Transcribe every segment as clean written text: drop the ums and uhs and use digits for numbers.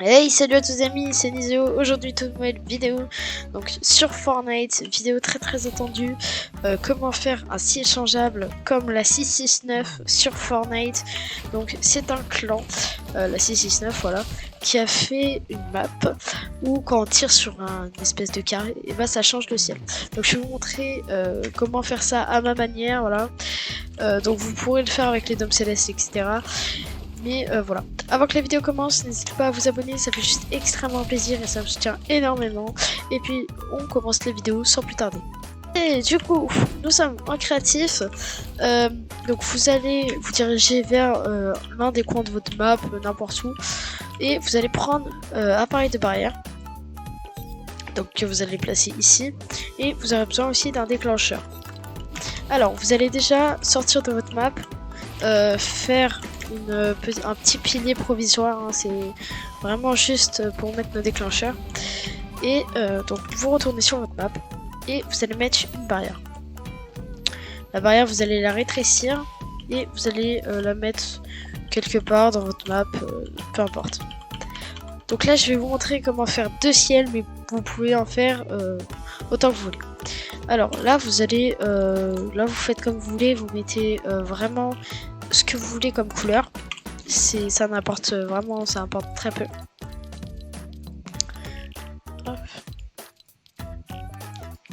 Hey, salut à tous les amis, c'est Nizio. Aujourd'hui, toute nouvelle vidéo donc sur Fortnite, vidéo très attendue. Comment faire un siège changeable comme la 669 sur Fortnite. Donc c'est un clan, la 669 voilà, qui a fait une map où quand on tire sur une espèce de carré, et bah ça change le ciel. Donc je vais vous montrer comment faire ça à ma manière, voilà. Donc vous pourrez le faire avec les dômes célestes, etc. Mais voilà. Avant que la vidéo commence, n'hésitez pas à vous abonner, ça fait juste extrêmement plaisir et ça me soutient énormément. Et puis, on commence la vidéo sans plus tarder. Et du coup, nous sommes en créatif. Donc vous allez vous diriger vers l'un des coins de votre map, n'importe où. Et vous allez prendre appareil de barrière. Donc que vous allez placer ici. Et vous aurez besoin aussi d'un déclencheur. Alors, vous allez déjà sortir de votre map, faire un petit pilier provisoire, hein, c'est vraiment juste pour mettre nos déclencheurs. Et donc vous retournez sur votre map et vous allez mettre une barrière. La barrière, vous allez la rétrécir et vous allez la mettre quelque part dans votre map, peu importe. Donc là, je vais vous montrer comment faire deux ciels, mais vous pouvez en faire autant que vous voulez. Alors là, vous allez, là vous faites comme vous voulez, vous mettez vraiment ce que vous voulez comme couleur. Ça n'importe vraiment, ça importe très peu. Hop.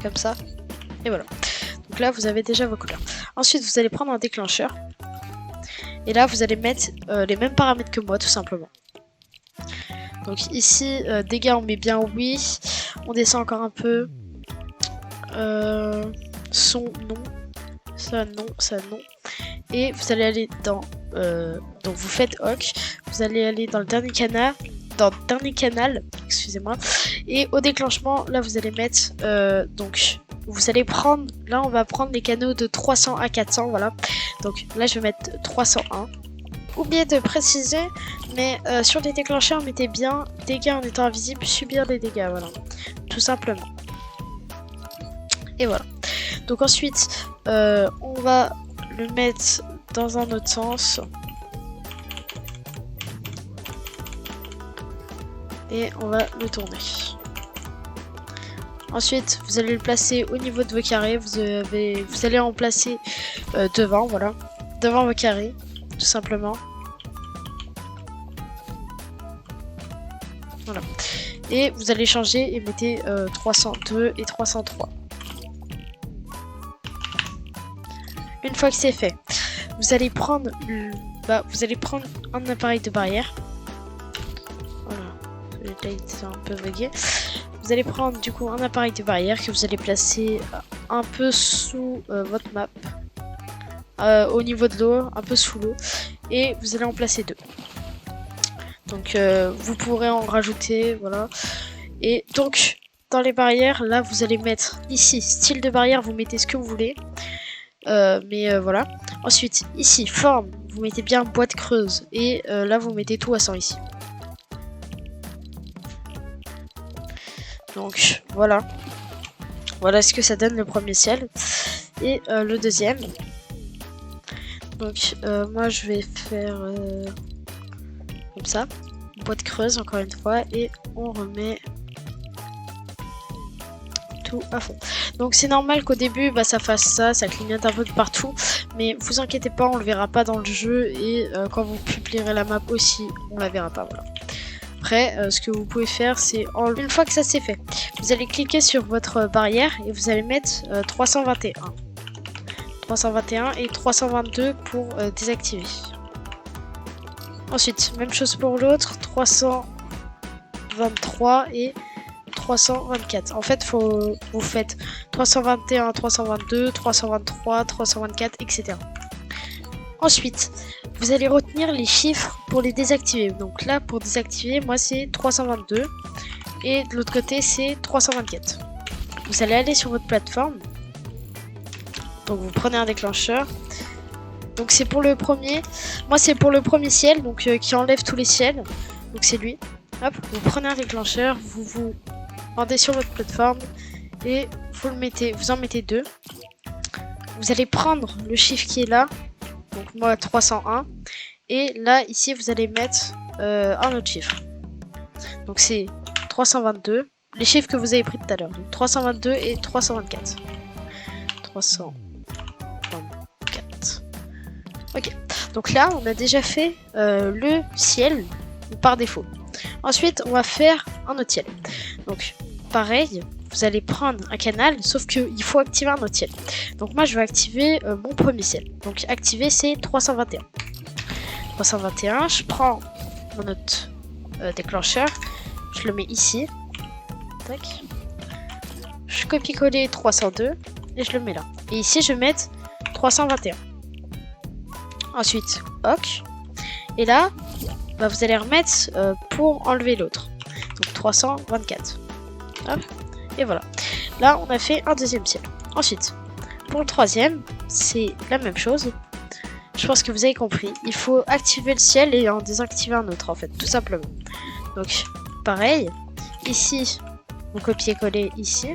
Comme ça. Et voilà. Donc là, vous avez déjà vos couleurs. Ensuite, vous allez prendre un déclencheur. Et là, vous allez mettre les mêmes paramètres que moi, tout simplement. Donc ici, dégâts, on met bien oui. On descend encore un peu. Son, non. Ça, non, ça, non. Et vous allez aller dans donc vous faites Hawk, vous allez aller dans le dernier canal, excusez-moi, et au déclenchement là vous allez mettre donc vous allez prendre, là on va prendre les canaux de 300 à 400, voilà. Donc là je vais mettre 301. Oubliez de préciser, mais sur les déclencheurs mettez bien dégâts en étant invisible, subir des dégâts, voilà, tout simplement. Et voilà. Donc ensuite on va le mettre dans un autre sens. Et on va le tourner. Ensuite, vous allez le placer au niveau de vos carrés. Vous allez en placer devant, voilà. Devant vos carrés, tout simplement. Voilà. Et vous allez changer et mettez 302 et 303. Une fois que c'est fait, vous allez prendre un appareil de barrière. Voilà, là il est un peu bugué. Vous allez prendre du coup un appareil de barrière que vous allez placer un peu sous votre map, au niveau de l'eau, un peu sous l'eau, et vous allez en placer deux. Donc vous pourrez en rajouter, voilà. Et donc dans les barrières, là vous allez mettre ici style de barrière, vous mettez ce que vous voulez. Voilà. Ensuite, ici, forme, vous mettez bien boîte creuse. Et là, vous mettez tout à 100 ici. Donc, voilà. Voilà ce que ça donne le premier ciel. Et le deuxième. Donc, moi, je vais faire comme ça. Boîte creuse, encore une fois. Et on remet à fond. Donc c'est normal qu'au début ça fasse ça clignote un peu de partout, mais vous inquiétez pas, on le verra pas dans le jeu, et quand vous publierez la map aussi, on la verra pas, voilà. Après, ce que vous pouvez faire, c'est une fois que ça c'est fait, vous allez cliquer sur votre barrière et vous allez mettre 321 et 322 pour désactiver. Ensuite, même chose pour l'autre, 323 et 324. En fait, vous faites 321, 322, 323, 324, etc. Ensuite, vous allez retenir les chiffres pour les désactiver. Donc là, pour désactiver, moi c'est 322 et de l'autre côté c'est 324. Vous allez aller sur votre plateforme. Donc vous prenez un déclencheur. Donc c'est pour le premier. Moi c'est pour le premier ciel, donc qui enlève tous les ciels. Donc c'est lui. Hop, vous prenez un déclencheur, vous rendez sur votre plateforme et vous en mettez deux. Vous allez prendre le chiffre qui est là, donc moi 301, et là ici vous allez mettre un autre chiffre. Donc c'est 322. Les chiffres que vous avez pris tout à l'heure. 322 et 324. 324. Ok. Donc là, on a déjà fait le ciel par défaut. Ensuite, on va faire un autre ciel. Donc, pareil, vous allez prendre un canal, sauf qu'il faut activer un autre ciel. Donc moi, je vais activer mon premier ciel. Donc, activer, c'est 321. 321, je prends mon autre déclencheur, je le mets ici. Tac. Je copie-coller 302 et je le mets là. Et ici, je vais mettre 321. Ensuite, OK. Et là, bah, vous allez remettre pour enlever l'autre. Donc 324. Hop. Et voilà. Là, on a fait un deuxième ciel. Ensuite, pour le troisième, c'est la même chose. Je pense que vous avez compris. Il faut activer le ciel et en désactiver un autre, en fait, tout simplement. Donc, pareil. Ici, on copier-coller ici.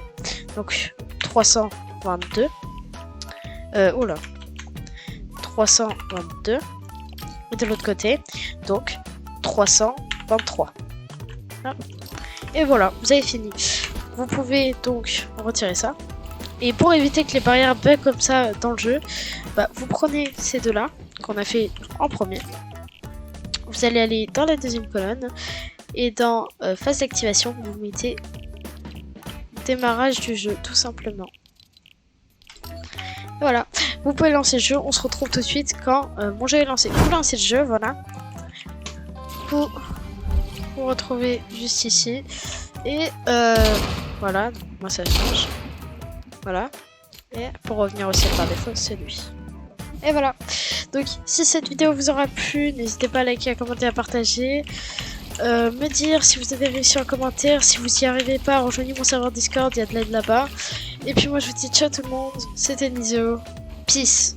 Donc, 322. Oula. 322. Et de l'autre côté, donc 323. Et voilà, vous avez fini. Vous pouvez donc retirer ça. Et pour éviter que les barrières bug comme ça dans le jeu, bah, vous prenez ces deux-là qu'on a fait en premier. Vous allez aller dans la deuxième colonne et dans phase d'activation, vous mettez démarrage du jeu tout simplement. Voilà, vous pouvez lancer le jeu, on se retrouve tout de suite quand mon jeu est lancé. Vous lancez le jeu, voilà. Vous retrouvez juste ici. Et voilà, moi ça change. Voilà. Et pour revenir au ciel par défaut, c'est lui. Et voilà. Donc si cette vidéo vous aura plu, n'hésitez pas à liker, à commenter, à partager. Me dire si vous avez réussi en commentaire. Si vous n'y arrivez pas, rejoignez mon serveur Discord, il y a de l'aide là-bas. Et puis moi je vous dis ciao tout le monde, c'était Nizio. Peace.